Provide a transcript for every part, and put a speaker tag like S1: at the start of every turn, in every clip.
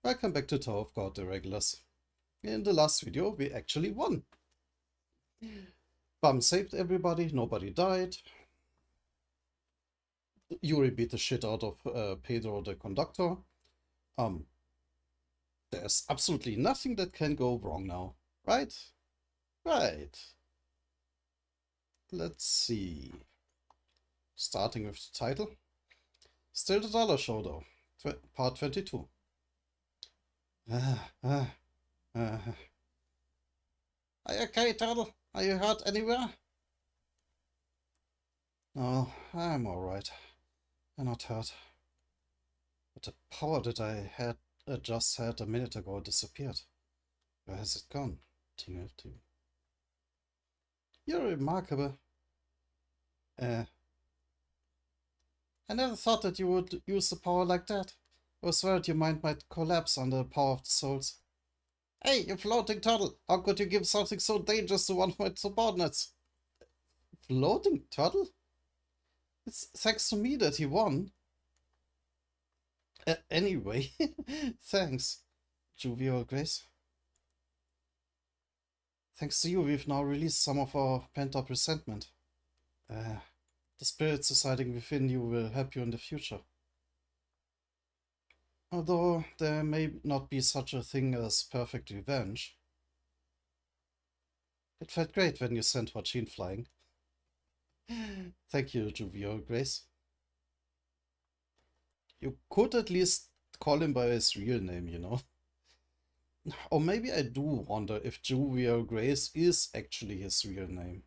S1: Welcome back to Tower of God, the regulars. In the last video, we actually won. Bum saved everybody, nobody died. Yuri beat the shit out of Pedro the conductor. There's absolutely nothing that can go wrong now, right? Right. Let's see. Starting with the title. Still the Dollar Show though. Part 22. Are you okay, Turtle? Are you hurt anywhere? No, I'm alright. I'm not hurt. But the power that I had just had a minute ago disappeared. Where has it gone? Tingle, tingle. You're remarkable. I never thought that you would use the power like that. I was worried your mind might collapse under the power of the souls. Hey, you floating turtle! How could you give something so dangerous to one of my subordinates? Floating turtle? It's thanks to me that he won. Anyway, thanks, Jovial Grace. Thanks to you, we've now released some of our pent-up resentment. The spirits residing within you will help you in the future. Although there may not be such a thing as perfect revenge. It felt great when you sent Joaquin flying. Thank you, Jovial Grace. You could at least call him by his real name, you know. Or maybe I do wonder if Jovial Grace is actually his real name.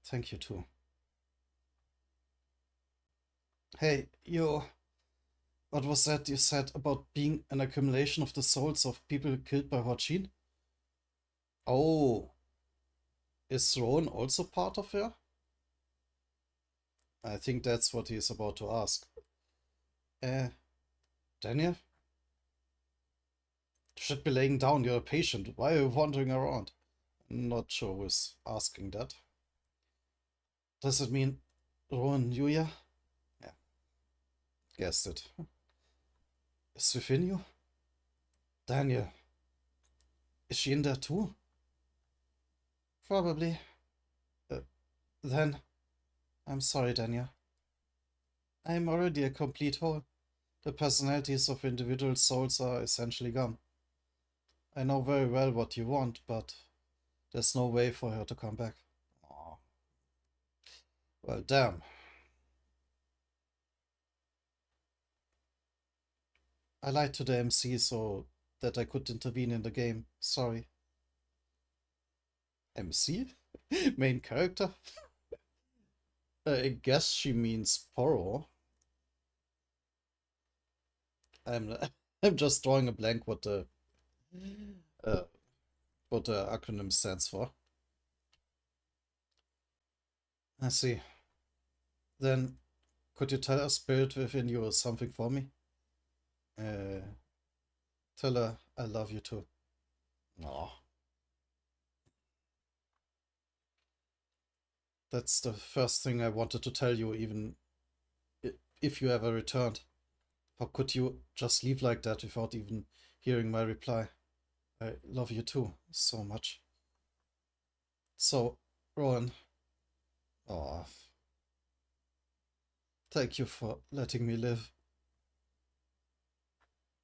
S1: Thank you too. Hey, you... What was that you said about being an accumulation of the souls of people killed by Joaquin? Oh. Is Rowan also part of her? I think that's what he's about to ask. Daniel? You should be laying down, you're a patient. Why are you wandering around? I'm not sure who's asking that. Does it mean Rowan Yuya? Yeah. Guessed it. Is within you? Daniel. Is she in there too? Probably. Then, I'm sorry, Daniel. I'm already a complete whole. The personalities of individual souls are essentially gone. I know very well what you want, but there's no way for her to come back. Aww. Well, damn. I lied to the MC so that I could intervene in the game. Sorry. MC? Main character? I guess she means Poro. I'm I'm just drawing a blank what the acronym stands for. I see. Then could you tell a spirit within you something for me? Tell her I love you too. Aw. That's the first thing I wanted to tell you, even if you ever returned. How could you just leave like that without even hearing my reply? I love you too, so much. So, Rowan. Aw. Thank you for letting me live.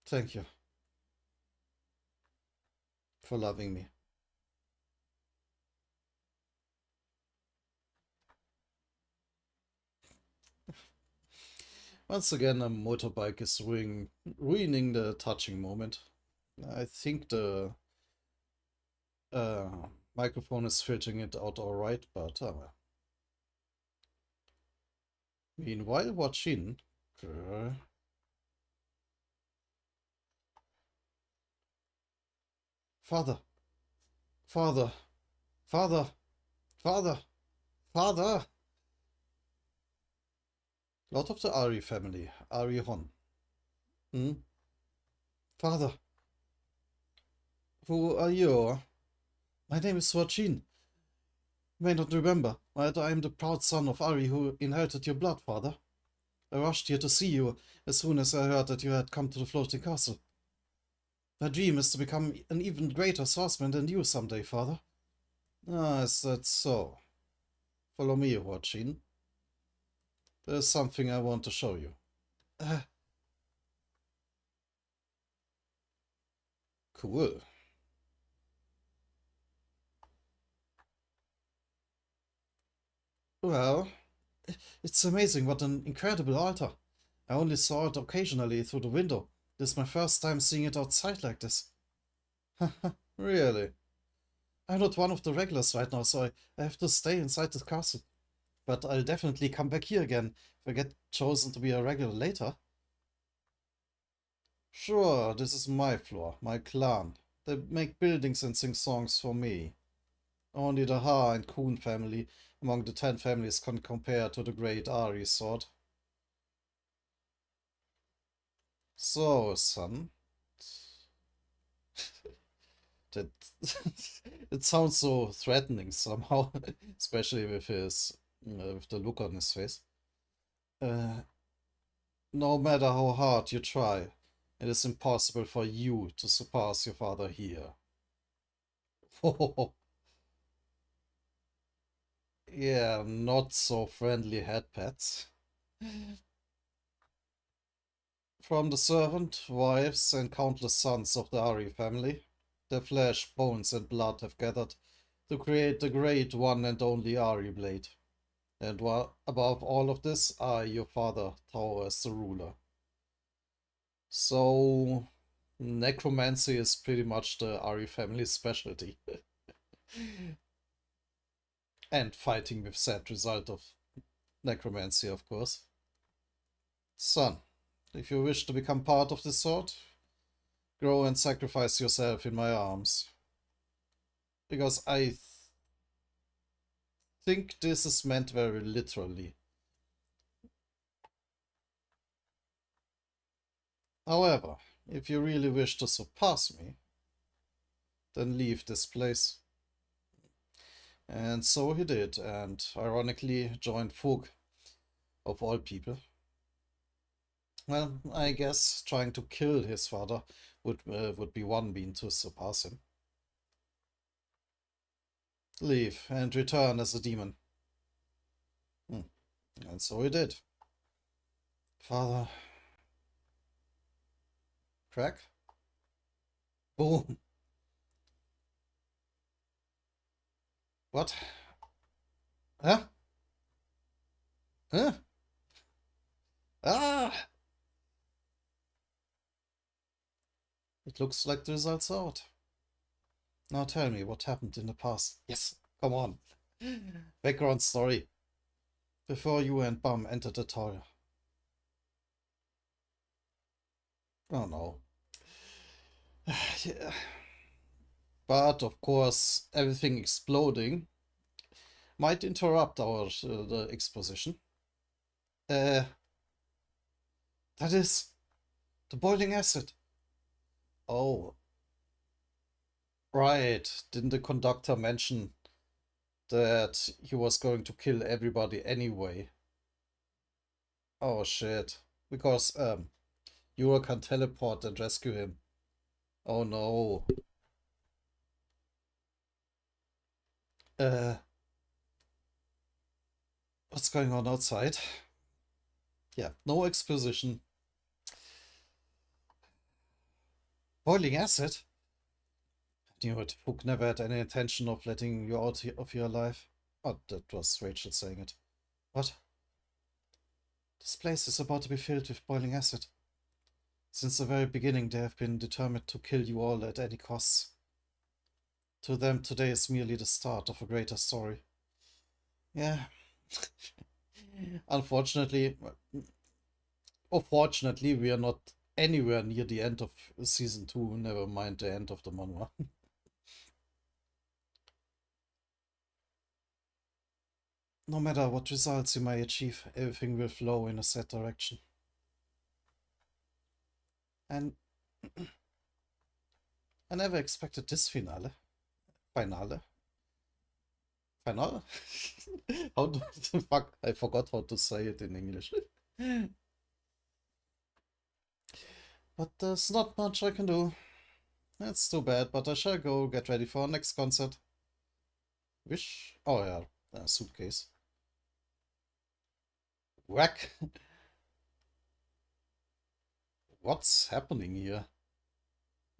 S1: Thank you. For loving me. Once again, a motorbike is ruining the touching moment. I think the microphone is filtering it out alright, but meanwhile, watching. Father. Father. Father. Father. Father. Lord of the Ari family. Ari Hon. Father. Who are you? My name is Joaquin. You may not remember. But I am the proud son of Ari who inherited your blood, father. I rushed here to see you as soon as I heard that you had come to the floating castle. My dream is to become an even greater swordsman than you someday, father. Ah, is that so? Follow me, Huachin. There's something I want to show you. Uh, cool. Well, it's amazing what an incredible altar. I only saw it occasionally through the window. This is my first time seeing it outside like this. Really? I'm not one of the regulars right now, so I have to stay inside the castle. But I'll definitely come back here again if I get chosen to be a regular later. Sure, this is my floor, my clan. They make buildings and sing songs for me. Only the Ha and Kun family among the 10 families can compare to the great Ari sword. So, son, that it sounds so threatening somehow, especially with the look on his face. Uh, no matter how hard you try, it is impossible for you to surpass your father here. Yeah, not so friendly head pats. From the servant, wives, and countless sons of the Ari family, their flesh, bones, and blood have gathered to create the great one and only Ari blade. And above all of this, I, your father, tower as the ruler. So, necromancy is pretty much the Ari family's specialty. And fighting with said result of necromancy, of course. Son, if you wish to become part of the sword, grow and sacrifice yourself in my arms. Because I think this is meant very literally. However, if you really wish to surpass me, then leave this place. And so he did, and ironically joined Fug, of all people. Well, I guess trying to kill his father would be one mean to surpass him. Leave and return as a demon. Hmm. And so he did. Father. Crack. Boom. What? Huh? Huh? Ah! It looks like the results are out. Now tell me what happened in the past. Yes, come on. Background story. Before you and Bum entered the tower. Oh no. Yeah. But of course, everything exploding might interrupt our the exposition. Uh, that is the boiling acid. Oh, right. Didn't the conductor mention that he was going to kill everybody anyway? Oh shit. Because Yuri can teleport and rescue him. Oh no. Uh, what's going on outside? Yeah, no exposition. Boiling acid? Knew it. Fook never had any intention of letting you out of your life. Oh, that was Rachel saying it. What? This place is about to be filled with boiling acid. Since the very beginning, they have been determined to kill you all at any costs. To them, today is merely the start of a greater story. Yeah. Unfortunately, or fortunately, we are not anywhere near the end of season 2, never mind the end of the manhwa. No matter what results you may achieve, everything will flow in a set direction. And I never expected this finale. Final? How do the fuck? I forgot how to say it in English. But there's not much I can do. That's too bad, but I shall go get ready for our next concert. Wish? Oh yeah, a suitcase. Whack! What's happening here?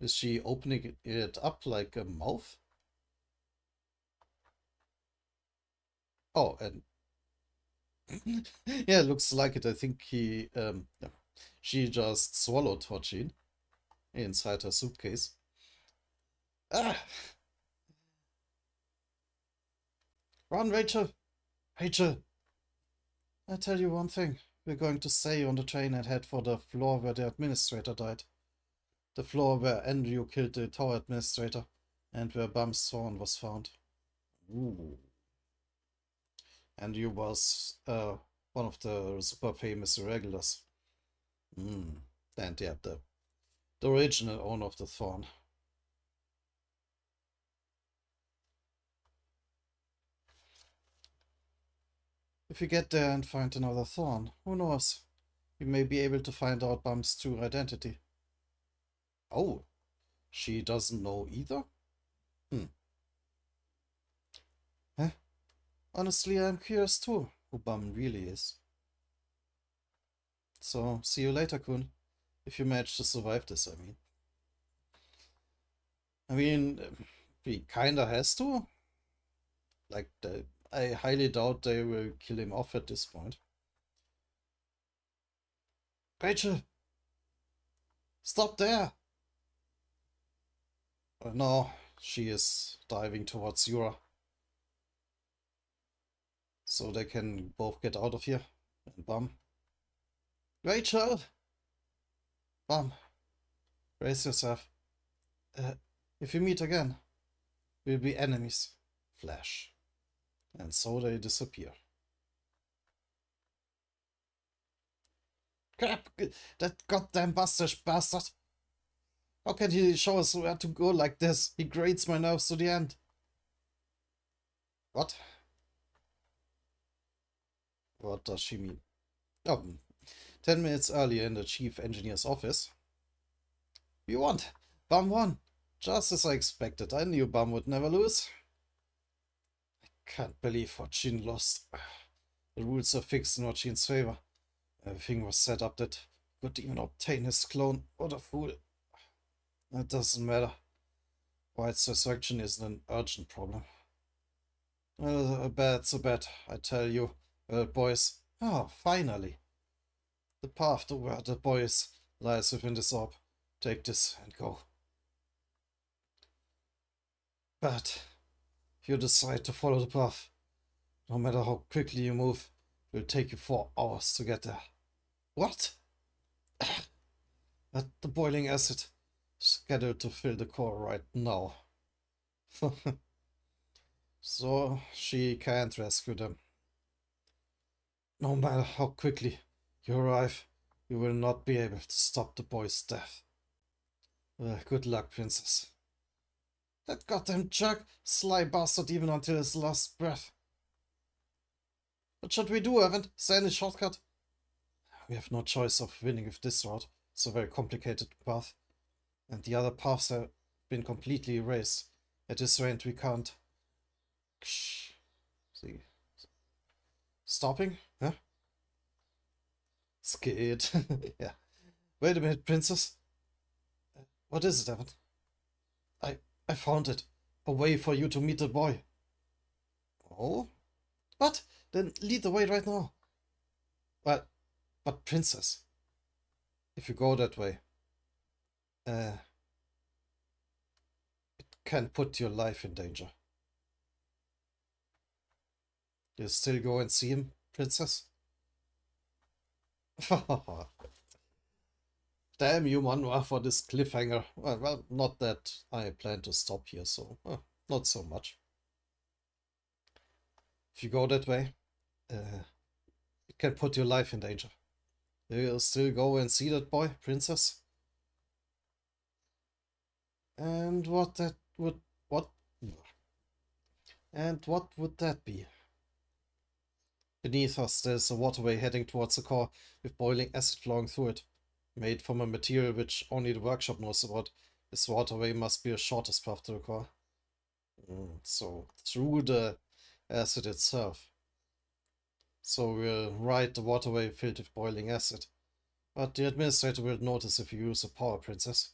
S1: Is she opening it up like a mouth? Oh, and yeah, looks like it. I think yeah. She just swallowed Hojin inside her suitcase. Ah! Run, Rachel! Rachel! I tell you one thing. We're going to stay on the train and head for the floor where the administrator died. The floor where Andrew killed the tower administrator and where Bum's thorn was found. Ooh. Andrew was one of the super famous irregulars. And yeah, the original owner of the thorn. If we get there and find another thorn, who knows? We may be able to find out Bum's true identity. Oh, she doesn't know either? Huh? Honestly, I'm curious too, who Bum really is. So, see you later, Kun. If you manage to survive this, I mean. He kinda has to. Like, I highly doubt they will kill him off at this point. Rachel! Stop there! No, she is diving towards Yura. So they can both get out of here. And Bum. Rachel! Bum, brace yourself. If we meet again, we'll be enemies. Flash. And so they disappear. Crap! That goddamn bastard! How can he show us where to go like this? He grates my nerves to the end. What? What does she mean? Oh, 10 minutes earlier in the chief engineer's office. We won! Bum won! Just as I expected. I knew Bum would never lose. I can't believe Hojin lost. The rules are fixed in Hojin's favor. Everything was set up that he could even obtain his clone. What a fool. It doesn't matter. White's resurrection isn't an urgent problem. A bad's a bad, I tell you. Well, boys. Oh, finally. The path to where the boys lies within this orb. Take this and go. But if you decide to follow the path, no matter how quickly you move, it will take you 4 hours to get there. What? At the boiling acid, scheduled to fill the core right now. So she can't rescue them. No matter how quickly you arrive, you will not be able to stop the boy's death. Good luck, princess. That goddamn jerk, sly bastard even until his last breath. What should we do, Evan? Is there any shortcut? We have no choice of winning with this route. It's a very complicated path. And the other paths have been completely erased. At this rate, we can't. Shh. See. Stopping? Huh? Scared. Yeah. Wait a minute, princess. What is it, Evan? I found it. A way for you to meet the boy. Oh? What? Then lead the way right now. But princess, if you go that way, it can put your life in danger. You still go and see him, princess? Damn you, Manhwa, for this cliffhanger. Well, not that I plan to stop here, so not so much. If you go that way, it can put your life in danger. Do you still go and see that boy, princess? And what that would... What? And what would that be? Beneath us, there's a waterway heading towards the core, with boiling acid flowing through it. Made from a material which only the workshop knows about, this waterway must be the shortest path to the core. So, through the acid itself. So we'll ride the waterway filled with boiling acid. But the administrator will notice if you use a power princess.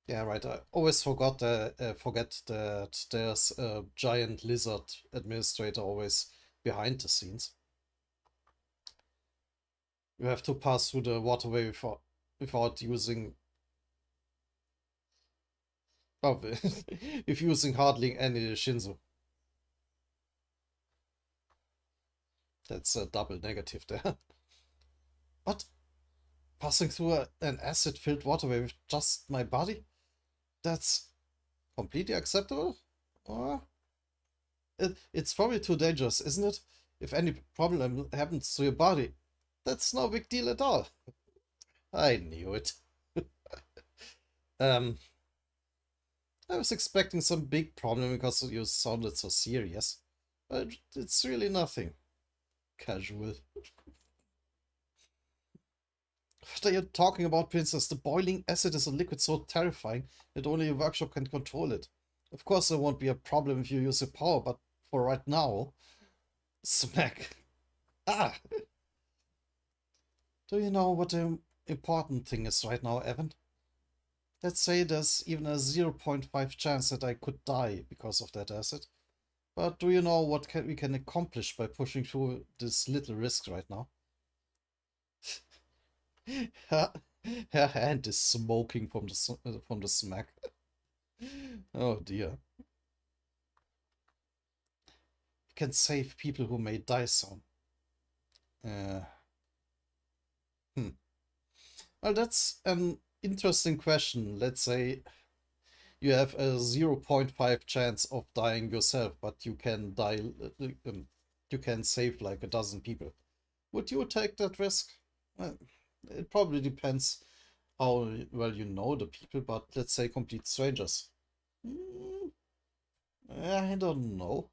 S1: Yeah, right. I always forget that there's a giant lizard administrator always behind the scenes. You have to pass through the waterway without using... Oh, if using hardly any Shinzo. That's a double negative there. But passing through an acid-filled waterway with just my body? That's completely acceptable? Or it's probably too dangerous, isn't it? If any problem happens to your body, that's no big deal at all. I knew it. um, I was expecting some big problem because you sounded so serious. But it's really nothing. Casual. What are you talking about, Princess? The boiling acid is a liquid so terrifying that only a workshop can control it. Of course there won't be a problem if you use your power, but for right now... Smack. Ah! Do you know what the important thing is right now, Evan? Let's say there's even a 0.5 chance that I could die because of that acid. But do you know what we can accomplish by pushing through this little risk right now? her, her hand is smoking from the smack. Oh dear. You can save people who may die soon. Uh, hmm. Well, that's an interesting question. Let's say you have a 0.5 chance of dying yourself, but you can die, you can save like a dozen people. Would you take that risk? It probably depends how well you know the people, but let's say complete strangers. Hmm, I don't know.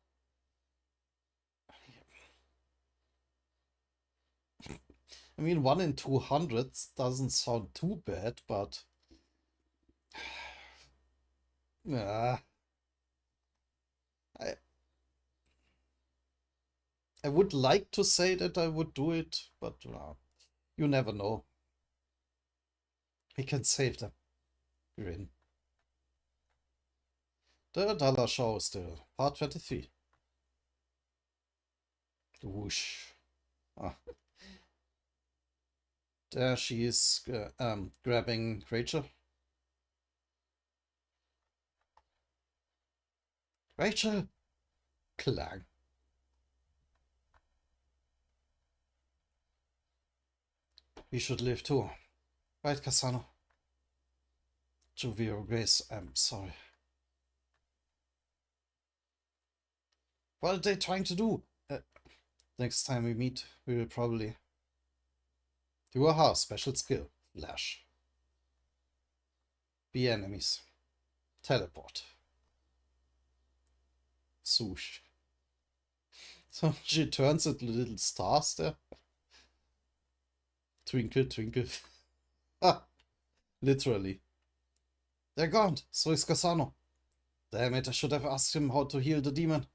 S1: I mean, 1 in 200 doesn't sound too bad, but... I, I would like to say that I would do it, but you never know. We can save them. We're in. The Dollar Show still. Part 23. Whoosh. Ah. There she is grabbing Rachel. Rachel! Clang. We should live too. Right, Cassano? Juvio Grace, I'm sorry. What are they trying to do? Next time we meet, we will probably... Do a special skill. Flash. Be enemies. Teleport. Swoosh. So she turns into little stars there. Twinkle, twinkle. Ah, literally. They're gone. So is Cassano. Damn it, I should have asked him how to heal the demon.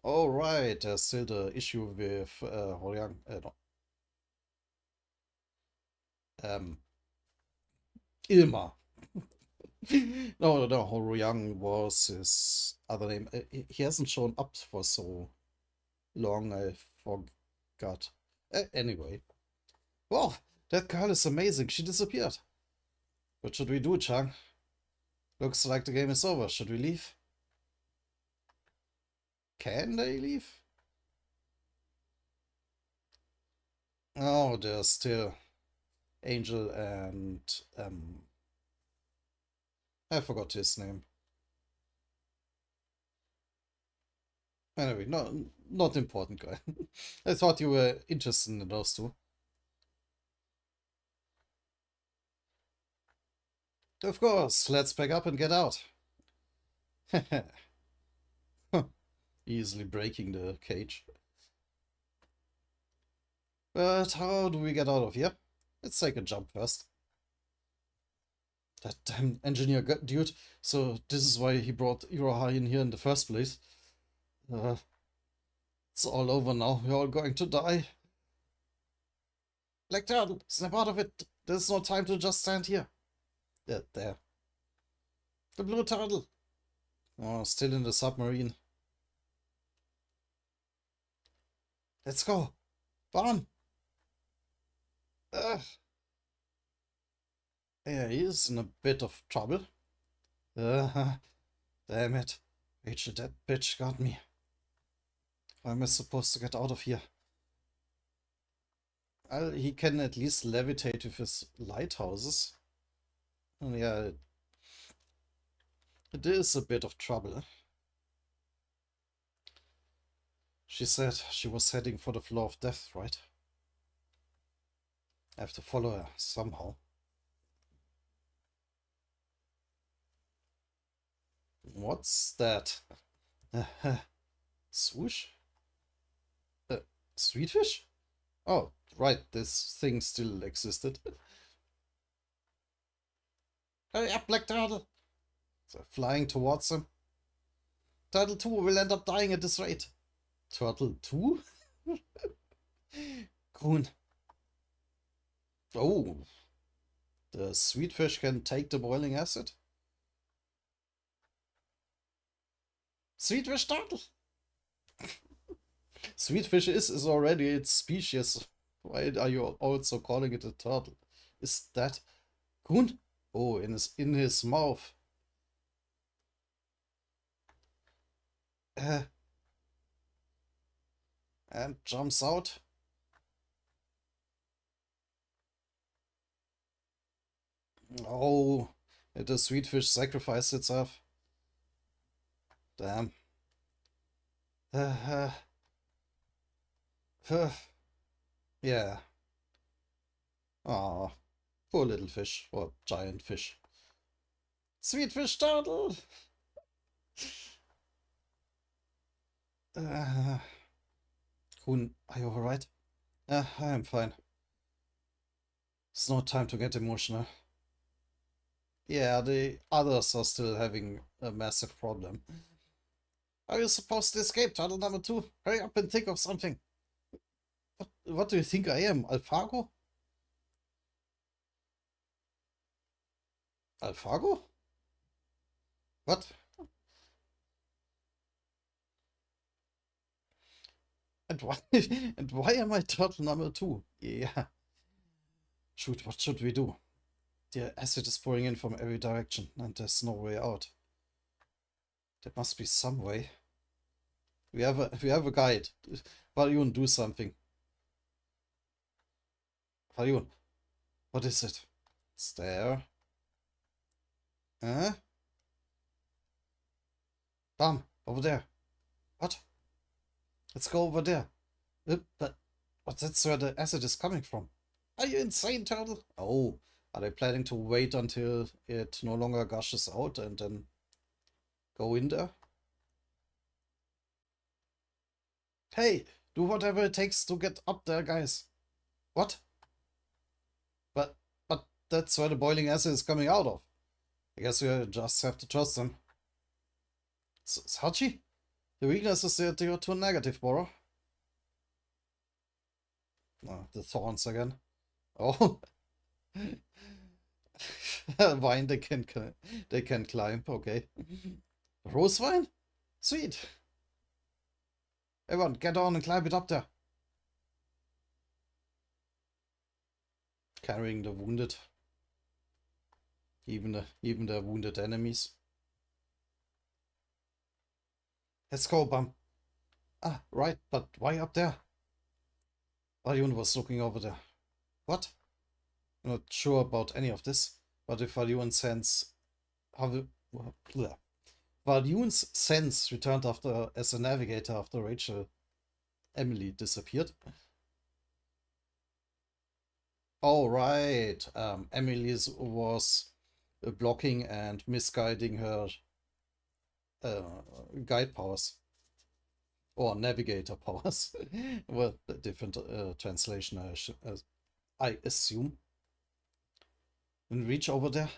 S1: Oh, right, there's still the issue with Horyang. No. Ilma. No, Horyang was his other name. He hasn't shown up for so long, I forgot. Anyway. Well, that girl is amazing. She disappeared. What should we do, Chang? Looks like the game is over. Should we leave? Can they leave? Oh, there's still Angel and I forgot his name. Anyway, no, not important guy. I thought you were interested in those two. Of course, let's pack up and get out. easily breaking the cage. But how do we get out of here? Let's take a jump first. That damn engineer dude. So this is why he brought Rohal in here in the first place. It's all over now. We're all going to die. Black Turtle, snap out of it. There's no time to just stand here. There. The Blue Turtle. Oh, still in the submarine. Let's go. Run. Yeah, he is in a bit of trouble. Damn it. Rachel, that bitch got me. How am I supposed to get out of here? Well, he can at least levitate with his lighthouses. And yeah, it is a bit of trouble. She said she was heading for the floor of death, right? I have to follow her somehow. What's that? Swoosh? Sweet fish? Oh, right, this thing still existed. Hurry up, Black Turtle! So, flying towards him. Turtle 2 will end up dying at this rate. Turtle 2? Coon. Oh. The sweet fish can take the boiling acid? Sweet fish turtle! Sweet fish is already its species. Why are you also calling it a turtle? Is that Coon? Oh, in his mouth. And jumps out. Oh, the sweet fish sacrificed itself. Damn. Yeah. Ah, poor little fish, or giant fish. Sweet fish turtle! Coon, are you alright? I'm fine. It's no time to get emotional. Yeah, the others are still having a massive problem. Are you supposed to escape, turtle number 2? Hurry up and think of something. What do you think I am, Alfago? Alfago? What? And why? And why am I turtle number 2? Yeah. Shoot, what should we do? The acid is pouring in from every direction, and there's no way out. There must be some way. We have a guide. Valyun, do something. Valyun, what is it? It's there. Huh? Bam, over there. What? Let's go over there. But that's where the acid is coming from. Are you insane, turtle? Oh, are they planning to wait until it no longer gushes out and then go in there? Hey, do whatever it takes to get up there, guys. What? But that's where the boiling acid is coming out of. I guess we just have to trust them. Sachi? The weakness is that you're too negative, bro. Oh, the thorns again. Oh. Vine they can climb, okay. Rose vine? Sweet. Everyone, get on and climb it up there. Carrying the wounded. Even the wounded enemies. Let's go, Bum. Ah, right, but why up there? Valyun was looking over there. What? I'm not sure about any of this, but if Valyun's sense returned as a navigator after Emily disappeared. Oh, right. Emily's was blocking and misguiding her guide powers. Or navigator powers. Well, a different translation, I assume. When we reach over there,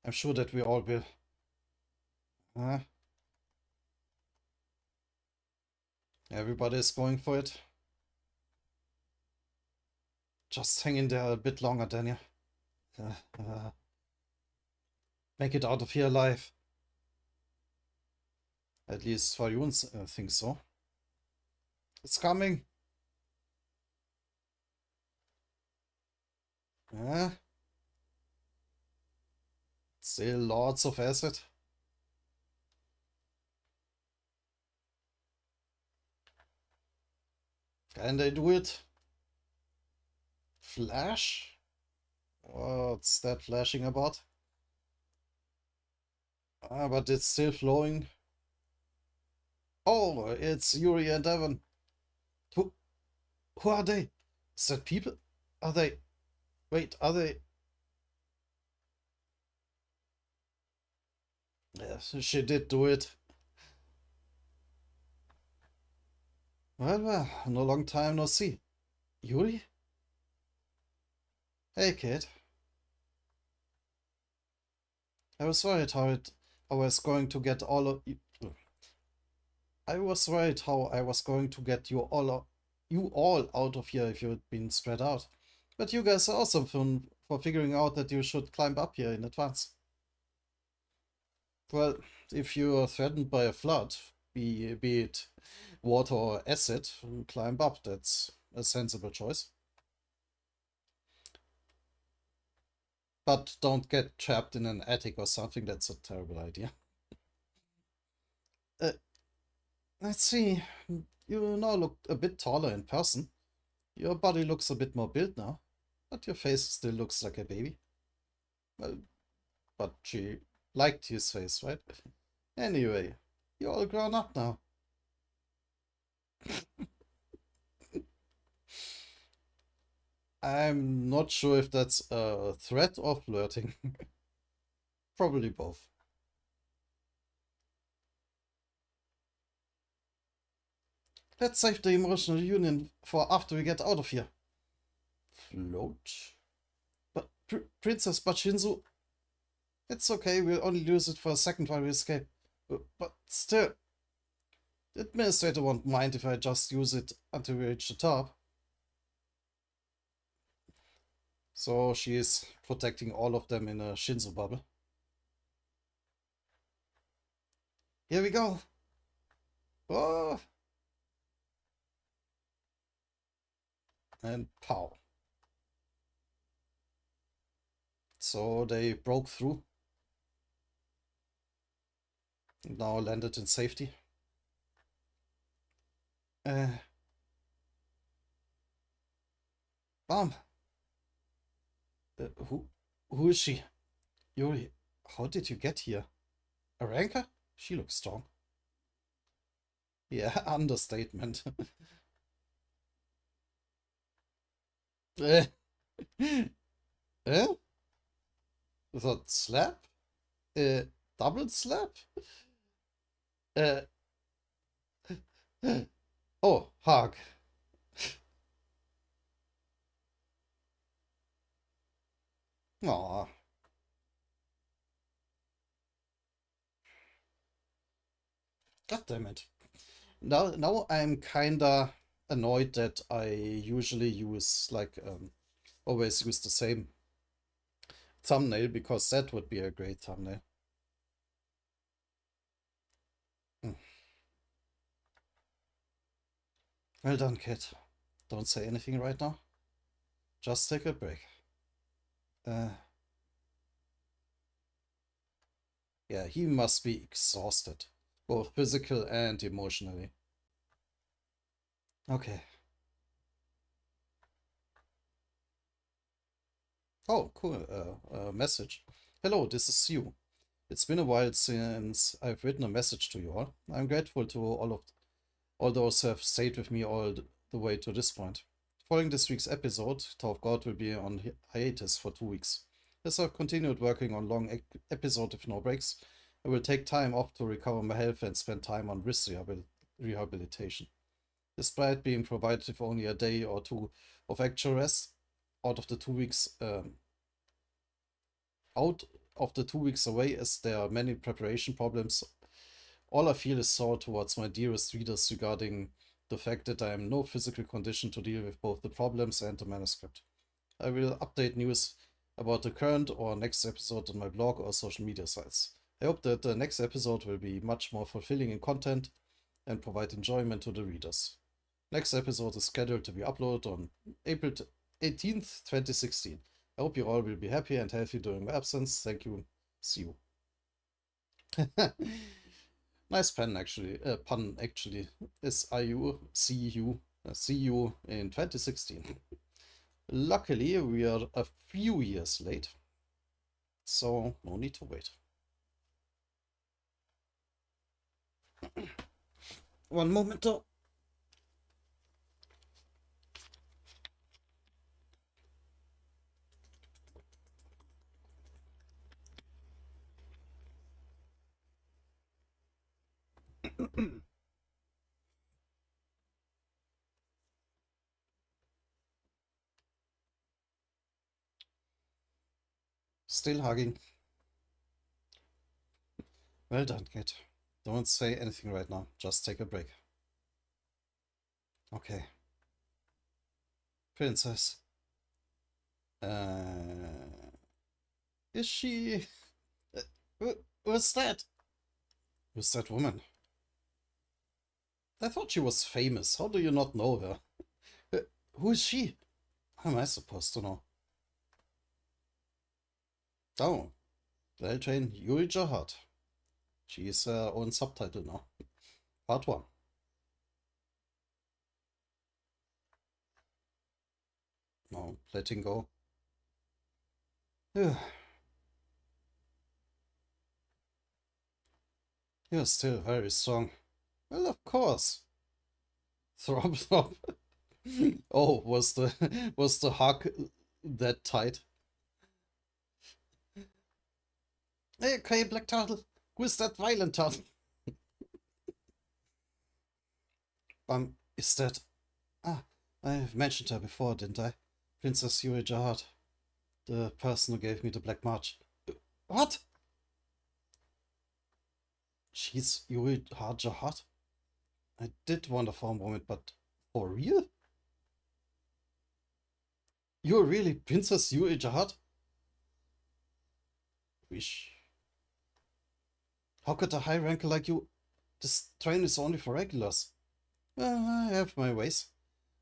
S1: I'm sure that we all will. Everybody is going for it. Just hang in there a bit longer, Daniel. Make it out of here alive. At least Faryun thinks so. It's coming. Still lots of acid. Can they do it? Flash? What's that flashing about? But it's still flowing. Oh, it's Yuri and Evan. Who are they? Is that people? Are they? Wait, are they? Yes, she did do it. Well, no long time no see. Yuri? Hey, kid. I was worried I was going to get all of you. I was worried how I was going to get you all out of here if you'd been spread out. But you guys are awesome for figuring out that you should climb up here in advance. Well, if you are threatened by a flood, be it water or acid, climb up. That's a sensible choice. But don't get trapped in an attic or something. That's a terrible idea. Let's see. You now look a bit taller in person. Your body looks a bit more built now, but your face still looks like a baby. Well, but she liked his face, right? Anyway, you're all grown up now. I'm not sure if that's a threat or flirting. Probably both. Let's save the emotional union for after we get out of here. Float? But Princess Bachinzu... It's okay, we'll only use it for a second while we escape. But still... The administrator won't mind if I just use it until we reach the top. So she is protecting all of them in a Shinzo bubble. Here we go. Oh. And pow. So they broke through. Now landed in safety. Mom. Who is she? Yuri, how did you get here? A ranker? She looks strong. Yeah, understatement. That slap? Double slap? Oh, hug. Aw. God damn it. Now I'm kinda annoyed that I usually use, like, always use the same thumbnail, because that would be a great thumbnail. Well done, kid. Don't say anything right now. Just take a break. Yeah, he must be exhausted, both physical and emotionally. Okay. Oh, cool. Message. Hello, this is you. It's been a while since I've written a message to you all. I'm grateful to all those who have stayed with me all the way to this point. Following this week's episode, Tower of God will be on hiatus for 2 weeks. As I've continued working on long episodes with no breaks, I will take time off to recover my health and spend time on wrist rehabilitation. Despite being provided with only a day or two of actual rest out of the 2 weeks out of the 2 weeks away, as there are many preparation problems, all I feel is sorrow towards my dearest readers regarding the fact that I am in no physical condition to deal with both the problems and the manuscript. I will update news about the current or next episode on my blog or social media sites. I hope that the next episode will be much more fulfilling in content and provide enjoyment to the readers. Next episode is scheduled to be uploaded on April 18th, 2016. I hope you all will be happy and healthy during my absence. Thank you. See you. Nice pun actually. SIU, CU, see you in 2016. Luckily, we are a few years late, so no need to wait. One moment though. Still hugging. Well done, kid. Don't say anything right now. Just take a break. Okay. Princess. Is she... Who's that? Who's that woman? I thought she was famous. How do you not know her? Who is she? How am I supposed to know? Oh, well-trained Yuri Jahad. She is her own subtitle now. Part 1. No, letting go. You're still very strong. Well, of course. Throb, throb. Oh, was the hug that tight? Hey, okay, Black Turtle. Who's that violent turtle? Is that... Ah, I've mentioned her before, didn't I? Princess Yuri Jahad. The person who gave me the Black March. What? She's Yuri Jahad? I did wonder for a moment, but for real? You're really Princess Yuri Jahad? Wish. How could a high ranker like you... This train is only for regulars. Well, I have my ways.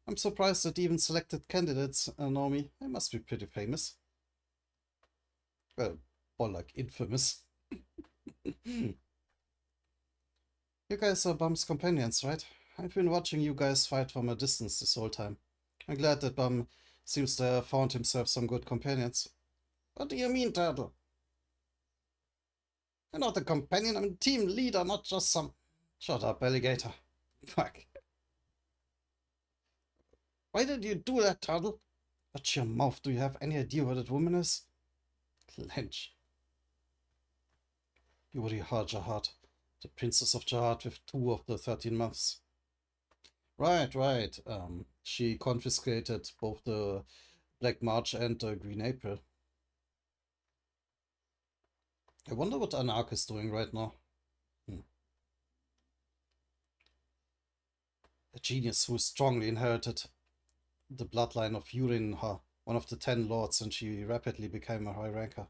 S1: I'm surprised that even selected candidates know me. I must be pretty famous. Well, or like infamous. You guys are Bum's companions, right? I've been watching you guys fight from a distance this whole time. I'm glad that Bum seems to have found himself some good companions. What do you mean, Turtle? I'm not a companion, I'm a team leader, not just some... Shut up, alligator. Fuck. Why did you do that, Turtle? Watch your mouth. Do you have any idea what that woman is? Clench. Yuri Jahad, the Princess of Jahad with 2 of the 13 months. Right. She confiscated both the Black March and the Green April. I wonder what Anarch is doing right now. A genius who strongly inherited the bloodline of Yuri, one of the 10 lords, and she rapidly became a high ranker.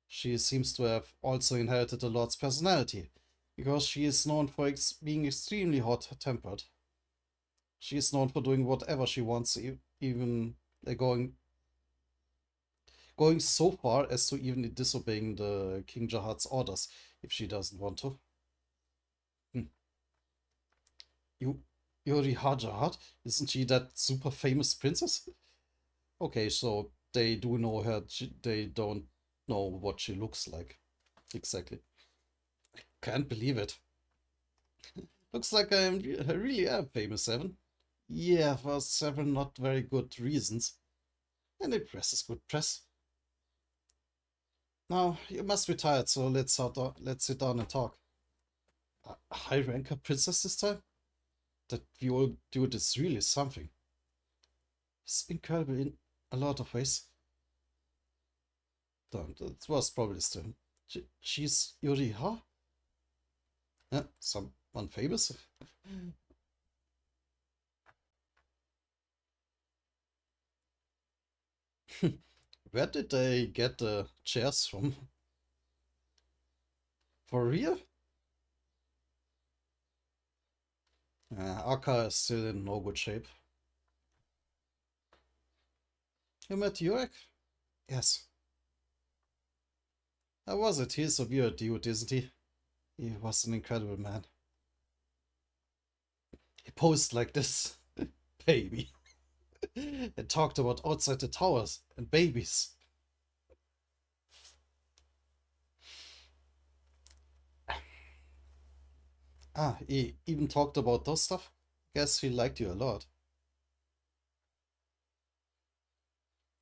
S1: She seems to have also inherited the lord's personality, because she is known for being extremely hot-tempered. She is known for doing whatever she wants, even going so far as to even disobeying the King Jahad's orders if she doesn't want to. Yuri Jahad? Isn't she that super famous princess? Okay, so they do know her, they don't know what she looks like. Exactly. I can't believe it. Looks like I really am famous, Seven. Yeah, for several not very good reasons. And the press is good press. Now, you must be tired, so let's sit down and talk. A high ranker princess this time? That we all do it is really something. It's incredible in a lot of ways. Damn, that was probably still. She's Yuri, huh? Yeah, someone famous? Where did they get the chairs from? For real? Aka is still in no good shape. You met Yurek? Yes. How was it? He's a weird dude, isn't he? He was an incredible man. He posed like this. Baby. And talked about outside the towers and babies. Ah, he even talked about those stuff? Guess he liked you a lot.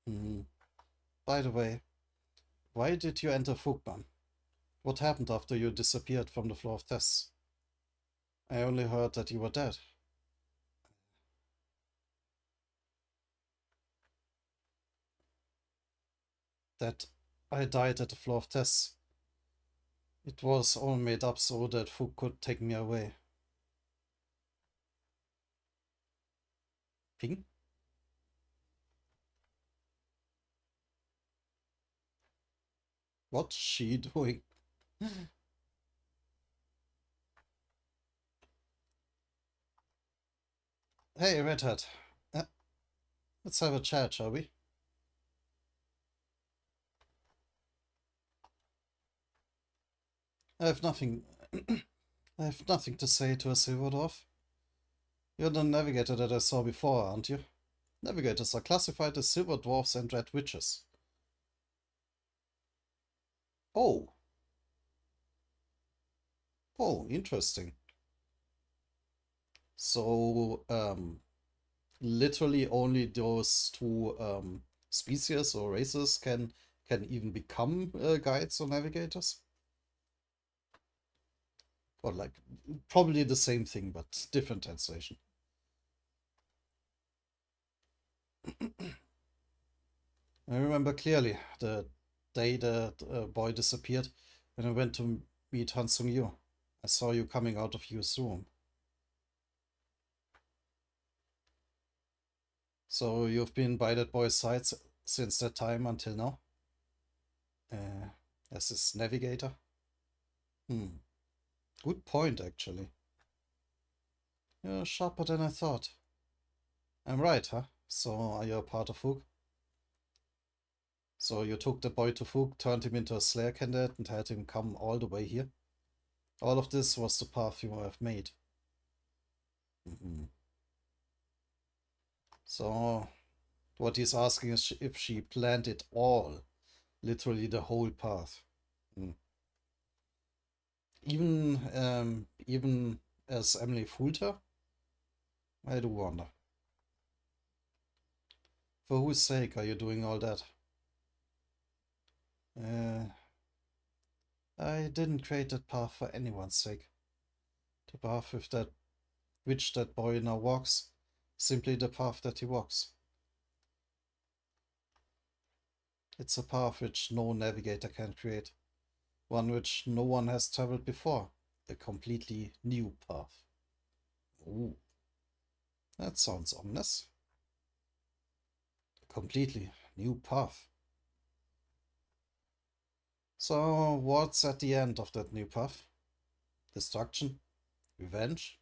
S1: Hmm. By the way, why did you enter Fugban? What happened after you disappeared from the floor of tests? I only heard that you were dead. That I died at the floor of tests. It was all made up so that Fug could take me away. Ping? What's she doing? Hey, Redhead. Let's have a chat, shall we? I have nothing. I have nothing to say to a silver dwarf. You're the navigator that I saw before, aren't you? Navigators are classified as silver dwarfs and red witches. Oh, oh, interesting. So, literally only those two species or races can even become guides or navigators? Or like probably the same thing but different translation. I remember clearly the day that boy disappeared when I went to meet Han Sung Yu. I saw you coming out of Yu's room. So you've been by that boy's side since that time until now? Uh, as his navigator? Hmm. Good point, actually. You're sharper than I thought. I'm right, huh? So are you a part of Fook? So you took the boy to Fook, turned him into a Slayer candidate, and had him come all the way here? All of this was the path you have made. Mhm. So what he's asking is if she planned it all, literally the whole path. Mm. Even as Emily fooled her, I do wonder. For whose sake are you doing all that? Uh, I didn't create that path for anyone's sake. The path with that which that boy now walks, simply the path that he walks. It's a path which no navigator can create, one which no one has traveled before, a completely new path. Ooh, that sounds ominous. A completely new path. So, what's at the end of that new path? Destruction? Revenge?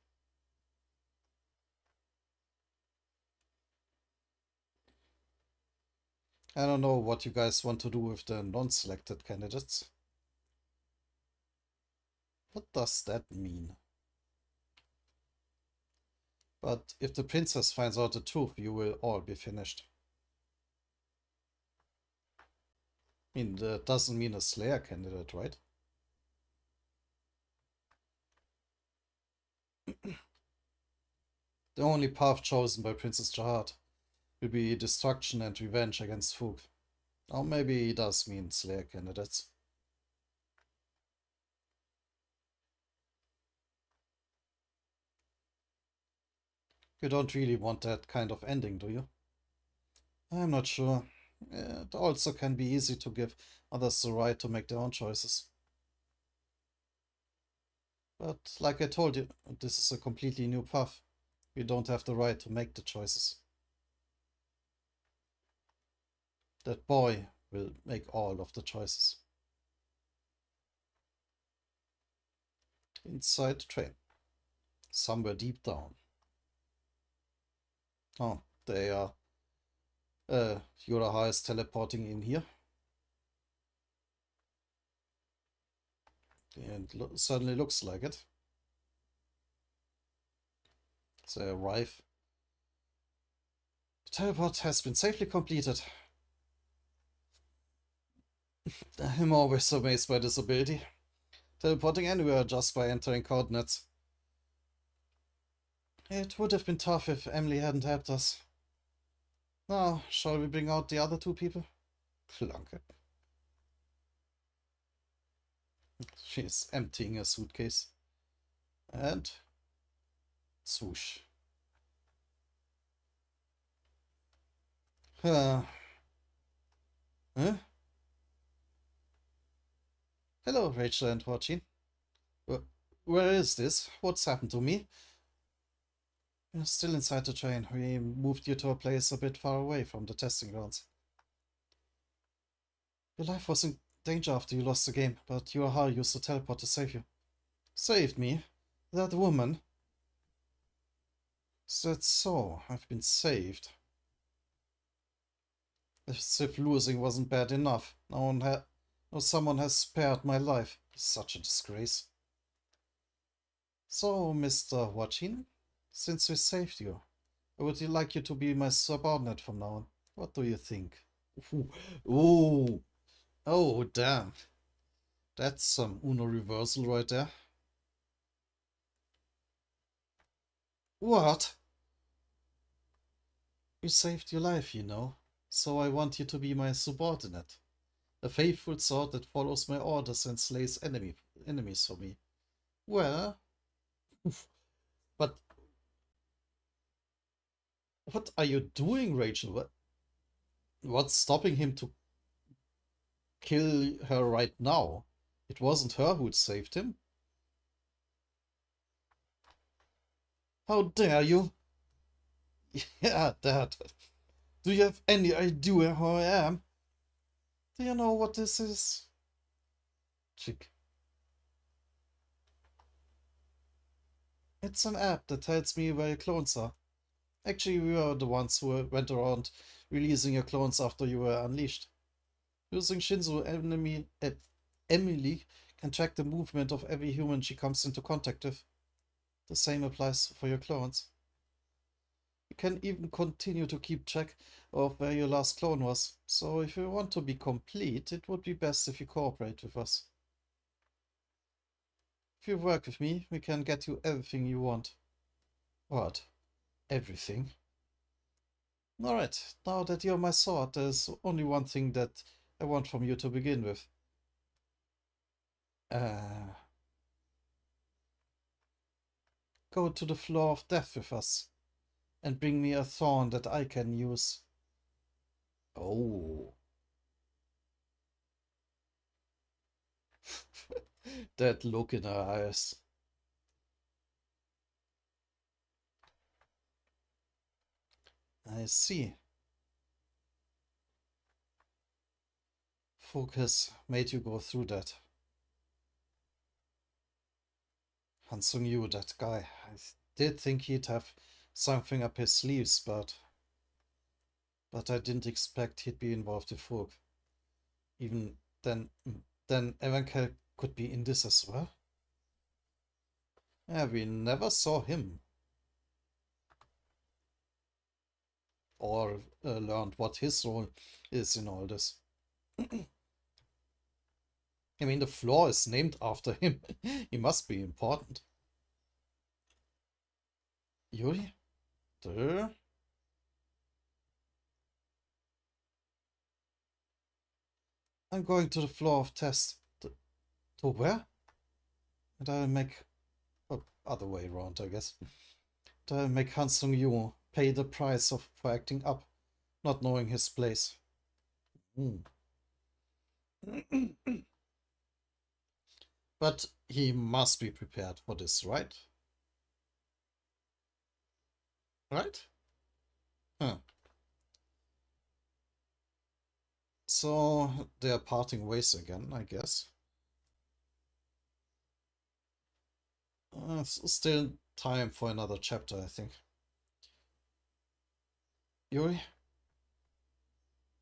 S1: I don't know what you guys want to do with the non-selected candidates. What does that mean? But if the princess finds out the truth, you will all be finished. I mean, that doesn't mean a Slayer candidate, right? The only path chosen by Princess Jahad will be destruction and revenge against Fook. Or maybe he does mean Slayer candidates. You don't really want that kind of ending, do you? I'm not sure. It also can be easy to give others the right to make their own choices. But like I told you, this is a completely new path. You don't have the right to make the choices. That boy will make all of the choices. Inside the train. Somewhere deep down. Oh, they are. Yuri is teleporting in here. And certainly looks like it. They arrive. The teleport has been safely completed. I'm always amazed by this ability. Teleporting anywhere just by entering coordinates. It would have been tough if Emily hadn't helped us. Now, shall we bring out the other two people? Clunker. She's emptying a suitcase. And swoosh. Huh? Hello, Rachel and Joaquin. Where is this? What's happened to me? You're still inside the train. We moved you to a place a bit far away from the testing grounds. Your life was in danger after you lost the game, but Rohal used the teleport to save you. Saved me? That woman? Is that so? I've been saved. As if losing wasn't bad enough. Now someone has spared my life. Such a disgrace. So, Mr. Joaquin, since we saved you, I would like you to be my subordinate from now on. What do you think? Ooh. Ooh. Oh, damn. That's some Uno reversal right there. What? You saved your life, you know. So I want you to be my subordinate. A faithful sword that follows my orders and slays enemies for me. Well, but what are you doing, Rachel? What's stopping him to kill her right now? It wasn't her who'd saved him. How dare you? Yeah, Dad. Do you have any idea who I am? Do you know what this is? Chick. It's an app that tells me where your clones are. Actually, we were the ones who went around releasing your clones after you were unleashed. Using Emily can track the movement of every human she comes into contact with. The same applies for your clones. You can even continue to keep track of where your last clone was. So if you want to be complete, it would be best if you cooperate with us. If you work with me, we can get you everything you want. What? Everything? Alright, now that you're my sword, there's only one thing that I want from you to begin with. Go to the floor of death with us, and bring me a thorn that I can use. Oh. That look in her eyes. I see. Focus made you go through that. Hansung Yu, that guy. I did think he'd have something up his sleeves, but I didn't expect he'd be involved with Fug. Even then Evankel could be in this as well. Yeah, we never saw him. Or learned what his role is in all this. I mean, the floor is named after him. He must be important. Yuri? There? I'm going to the floor of test. To where? And I'll make... Oh, other way around, I guess. They'll make Han Sung-yu pay the price for acting up, not knowing his place. Mm. But he must be prepared for this, right? Right? Huh. So they're parting ways again, I guess. Still time for another chapter, I think. Yuri?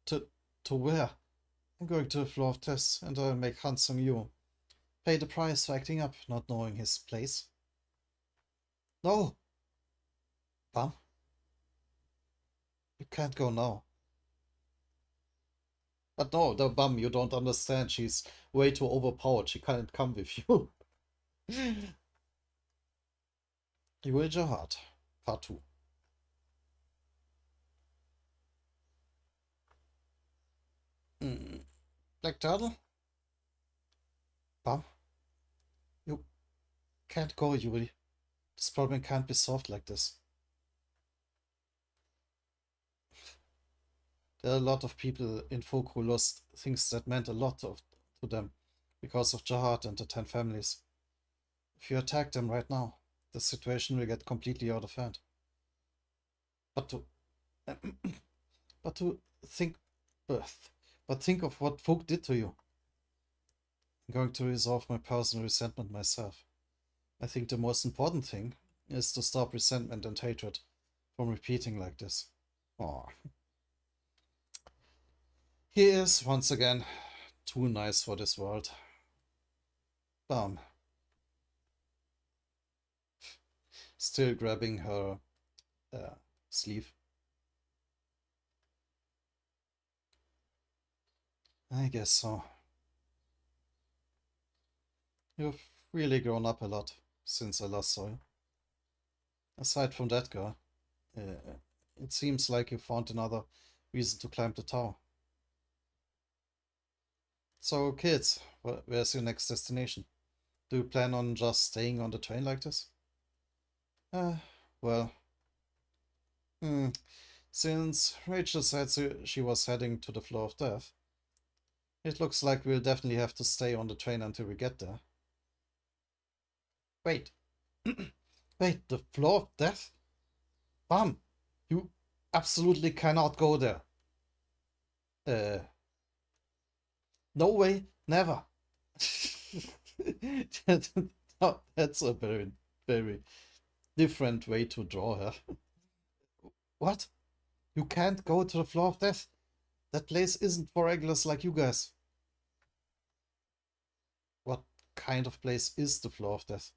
S1: To, to where? I'm going to the floor of tests, and I'll make Han Sung-yu pay the price for acting up, not knowing his place. No! Bum, you can't go now. But no, the bum, you don't understand. She's way too overpowered. She can't come with you. Yuri Jihad, Part 2. Black Turtle? Bum, you can't go, Yuri. This problem can't be solved like this. There are a lot of people in Folk who lost things that meant a lot to them because of Jihad and the 10 families. If you attack them right now, the situation will get completely out of hand. But to but to think but think of what Folk did to you. I'm going to resolve my personal resentment myself. I think the most important thing is to stop resentment and hatred from repeating like this. Aw. He is, once again, too nice for this world. Bam. Still grabbing her sleeve. I guess so. You've really grown up a lot since I last saw you. Aside from that girl, it seems like you found another reason to climb the tower. So, kids, where's your next destination? Do you plan on just staying on the train like this? Uh, well, since Rachel said she was heading to the floor of death, it looks like we'll definitely have to stay on the train until we get there. Wait. Wait, the floor of death? Bam! You absolutely cannot go there. No way, never. That's a very, very different way to draw her. What? You can't go to the floor of death? That place isn't for regulars like you guys. What kind of place is the floor of death?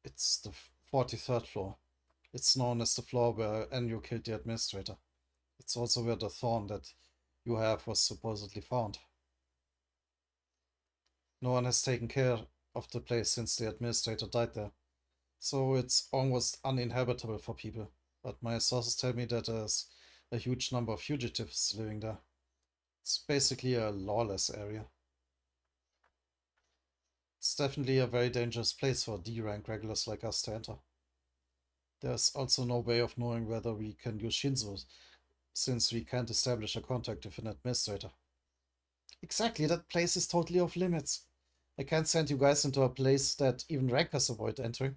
S1: It's the 43rd floor. It's known as the floor where Enyo killed the administrator. It's also where the thorn that you have was supposedly found. No one has taken care of the place since the administrator died there, so it's almost uninhabitable for people. But my sources tell me that there's a huge number of fugitives living there. It's basically a lawless area. It's definitely a very dangerous place for D-rank regulars like us to enter. There's also no way of knowing whether we can use Shinzo, since we can't establish a contact with an administrator. Exactly, that place is totally off limits. I can't send you guys into a place that even rankers avoid entering.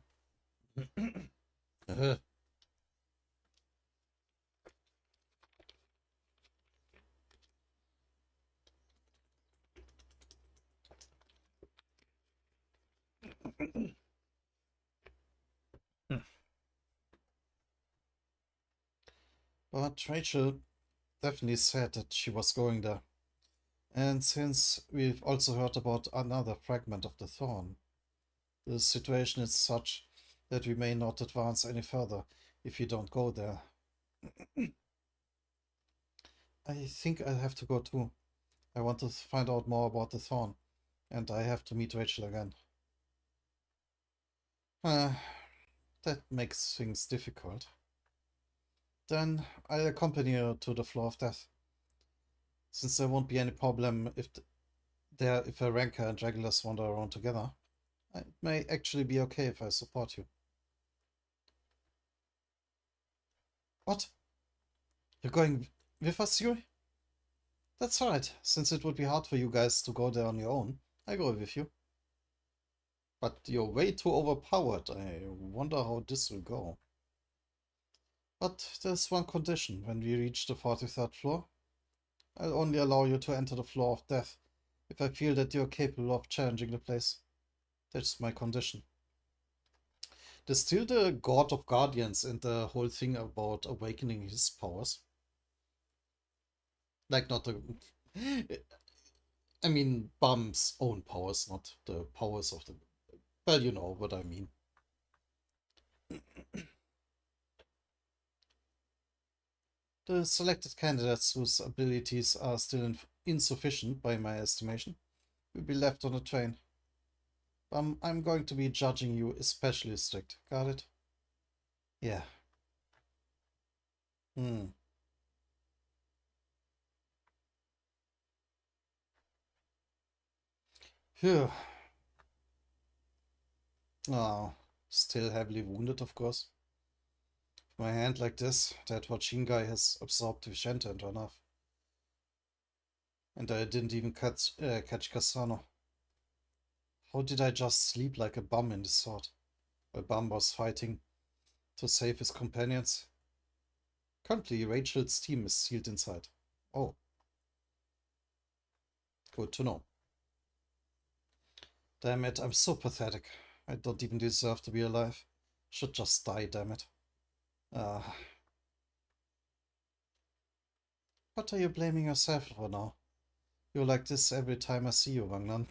S1: But Rachel definitely said that she was going there. And since we've also heard about another fragment of the thorn, the situation is such that we may not advance any further if you don't go there. I think I'll have to go too. I want to find out more about the thorn, and I have to meet Rachel again. That makes things difficult. Then I'll accompany you to the floor of death. Since there won't be any problem if a ranker and regulars wander around together, it may actually be okay if I support you. What? You're going with us, Yuri? That's right, since it would be hard for you guys to go there on your own. I go with you. But you're way too overpowered. I wonder how this will go. But there's one condition. When we reach the 43rd floor, I'll only allow you to enter the floor of death if I feel that you're capable of challenging the place. That's my condition. There's still the God of Guardians and the whole thing about awakening his powers. Like, not the. I mean, Bum's own powers, not the powers of the. Well, you know what I mean. The selected candidates whose abilities are still insufficient by my estimation will be left on the train. I'm going to be judging you especially strict. Got it? Yeah. Hmm. Phew. Oh, still heavily wounded, of course. With my hand like this, that Watchin guy has absorbed Vicente and run off. And I didn't even catch Cassano. How did I just sleep like a bum in this sword? While Bum was fighting to save his companions. Currently, Rachel's team is sealed inside. Oh, good to know. Damn it, I'm so pathetic. I don't even deserve to be alive. Should just die, damn it. Ah. What are you blaming yourself for now? You're like this every time I see you, Wangnan.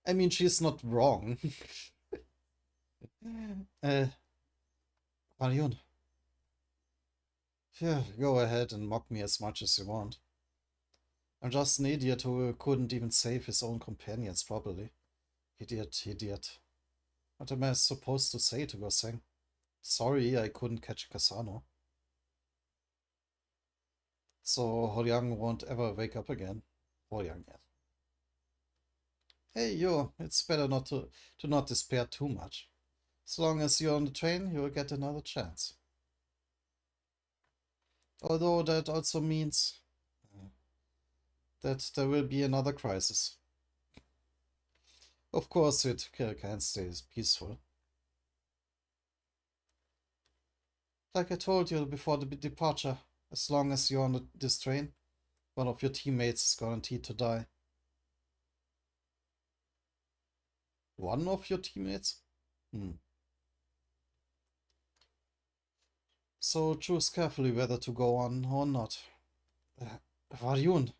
S1: I mean, she's not wrong. Marion. Yeah, go ahead and mock me as much as you want. I'm just an idiot who couldn't even save his own companions properly. Idiot, idiot. What am I supposed to say to Goseng? Sorry, I couldn't catch Kasano. So Horyang won't ever wake up again. Horyang, yeah. Hey, yo, it's better not to not despair too much. As long as you're on the train, you'll get another chance. Although that also means that there will be another crisis. Of course, it can't stay peaceful. Like I told you before the departure, as long as you're on this train, one of your teammates is guaranteed to die. One of your teammates? So choose carefully whether to go on or not. Varyun,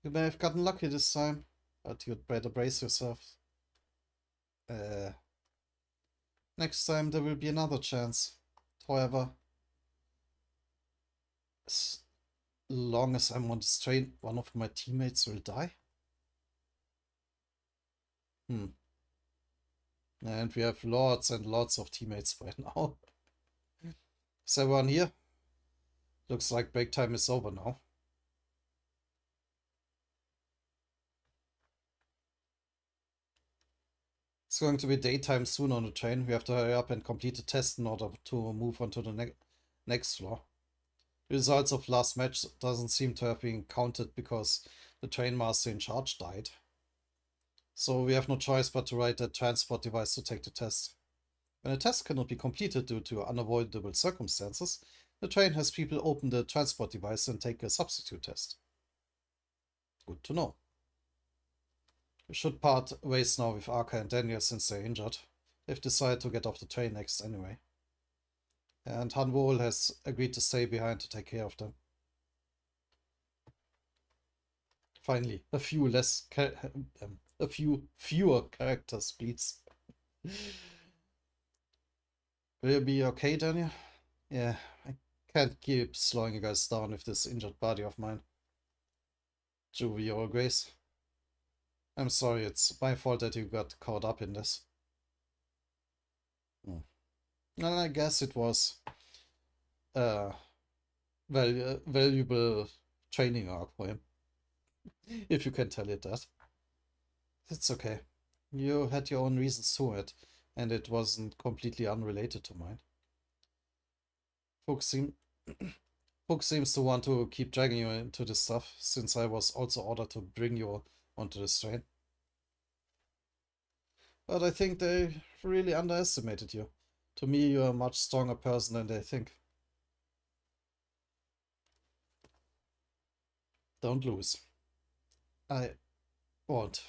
S1: you may have gotten lucky this time, but you'd better brace yourself. Next time there will be another chance. However, as long as I'm on this train, one of my teammates will die? And we have lots and lots of teammates right now. Is everyone here? Looks like break time is over now. It's going to be daytime soon on the train. We have to hurry up and complete the test in order to move on to the next floor. The results of last match doesn't seem to have been counted because the train master in charge died. So we have no choice but to ride a transport device to take the test. When a test cannot be completed due to unavoidable circumstances, the train has people open the transport device and take a substitute test. Good to know. We should part ways now with Arka and Daniel since they're injured. They've decided to get off the train next anyway. And Hanwol has agreed to stay behind to take care of them. Finally, a few fewer characters, please. Will you be okay, Daniel? Yeah, I can't keep slowing you guys down with this injured body of mine. Juvie or Grace. I'm sorry, it's my fault that you got caught up in this. Well, I guess it was a valuable training arc for him. If you can tell it that. It's okay. You had your own reasons to it, and it wasn't completely unrelated to mine. Fuchs, seem Fuchs seems to want to keep dragging you into this stuff, since I was also ordered to bring you onto this train. But I think they really underestimated you. To me, you're a much stronger person than they think. Don't lose. I won't.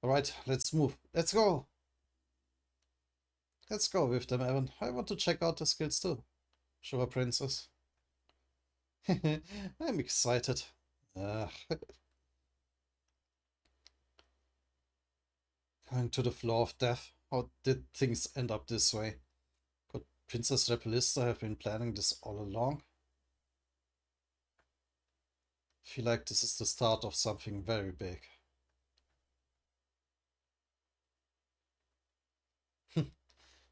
S1: Alright, let's move. Let's go! Let's go with them, Evan. I want to check out the skills too. Sugar Princess. I'm excited. Uh, Going to the floor of death. How did things end up this way? Could Princess Repelista have been planning this all along? I feel like this is the start of something very big.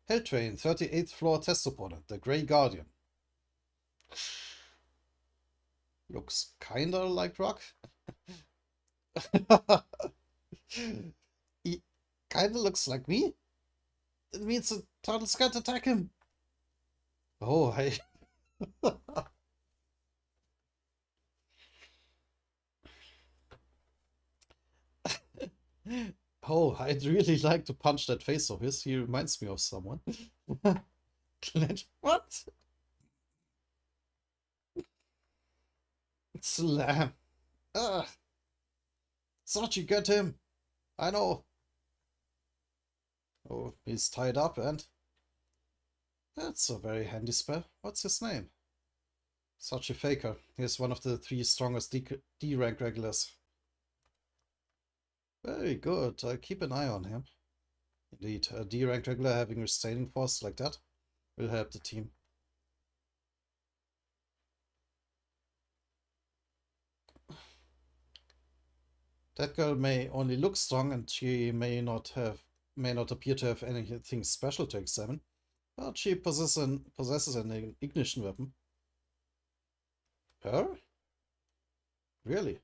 S1: Hell Train, 38th floor test opponent, the Grey Guardian. Looks kinda like Rock. He kinda looks like me. It means the turtles can't attack him. Oh, I. Oh, I'd really like to punch that face of his. He reminds me of someone. Clench. What? Slam. Ah, Sachi, get him. I know. Oh, he's tied up and... That's a very handy spell. What's his name? Sachi Faker. He's one of the 3 strongest D rank regulars. Very good. I'll keep an eye on him. Indeed, a D rank regular having restraining force like that will help the team. That girl may only look strong, and she may not appear to have anything special to examine, but she possesses an ignition weapon. Her? Really?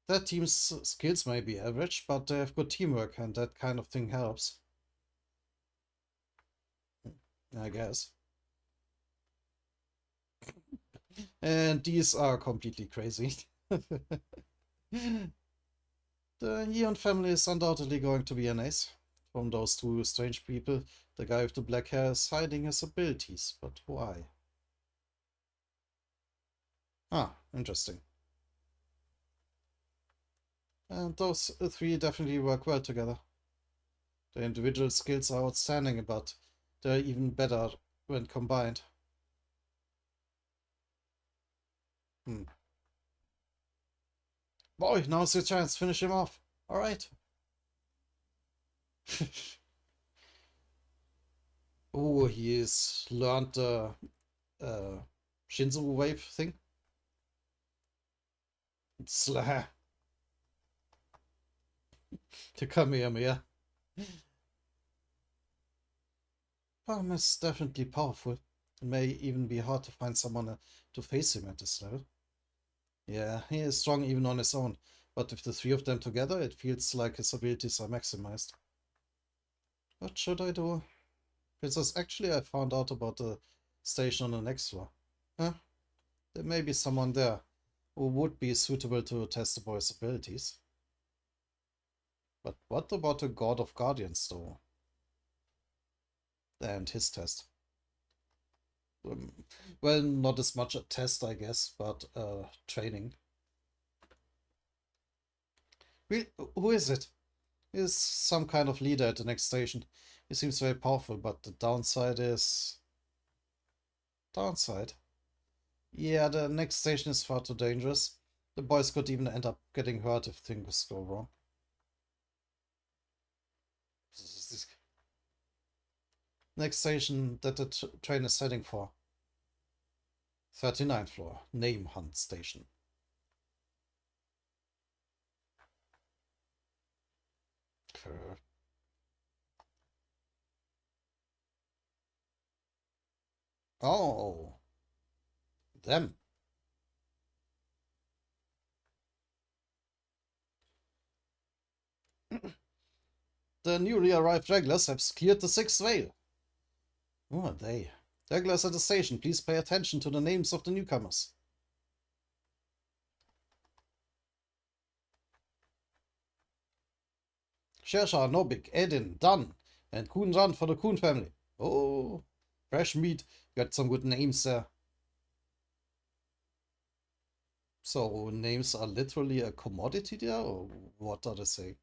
S1: That team's skills may be average, but they have good teamwork, and that kind of thing helps. I guess. And these are completely crazy. The Yeon family is undoubtedly going to be an ace. From those 2 strange people, the guy with the black hair is hiding his abilities, but why? Ah, interesting. And those 3 definitely work well together. Their individual skills are outstanding, but they're even better when combined. Hmm. Boy, now's your chance. Finish him off. Alright. Oh, he's learned the Shinzo wave thing. Slam. The Kamehameha. Palm is definitely powerful. It may even be hard to find someone to face him at this level. Yeah, he is strong even on his own, but with the 3 of them together, it feels like his abilities are maximized. What should I do? Princess, actually, I found out about the station on the next floor. Huh? There may be someone there who would be suitable to test the boy's abilities. But what about the God of Guardians, though? And his test. Well, not as much a test, I guess, but training. Who is it? He's some kind of leader at the next station. He seems very powerful, but the downside is... Downside? Yeah, the next station is far too dangerous. The boys could even end up getting hurt if things go wrong. Next station that the train is heading for. 39th floor, Name Hunt Station. Oh, them. The newly arrived regulars have cleared the sixth veil. Who are they? Regulars at the station, please pay attention to the names of the newcomers. Shersha, Nobik, Edin, Dan, and Kun Jan for the Kun family. Oh, fresh meat. Got some good names there. So, names are literally a commodity there, or what are they saying?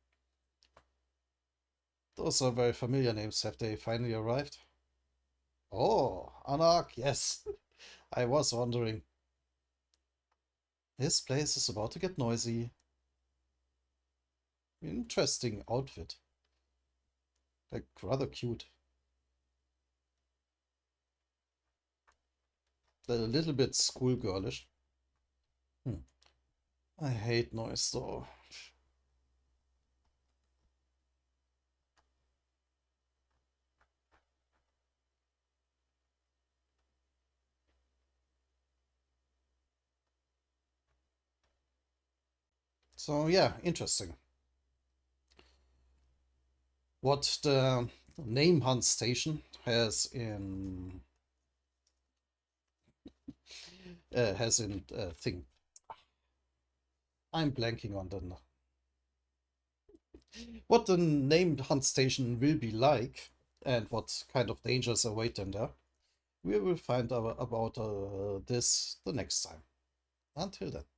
S1: Those are very familiar names. Have they finally arrived? Oh, Anak, yes. I was wondering. This place is about to get noisy. Interesting outfit. Like, rather cute. A little bit schoolgirlish. I hate noise though. So yeah, interesting. What the name hunt station has in thing. I'm blanking on the what the name hunt station will be like and what kind of dangers await them there. We will find out about this the next time. Until then.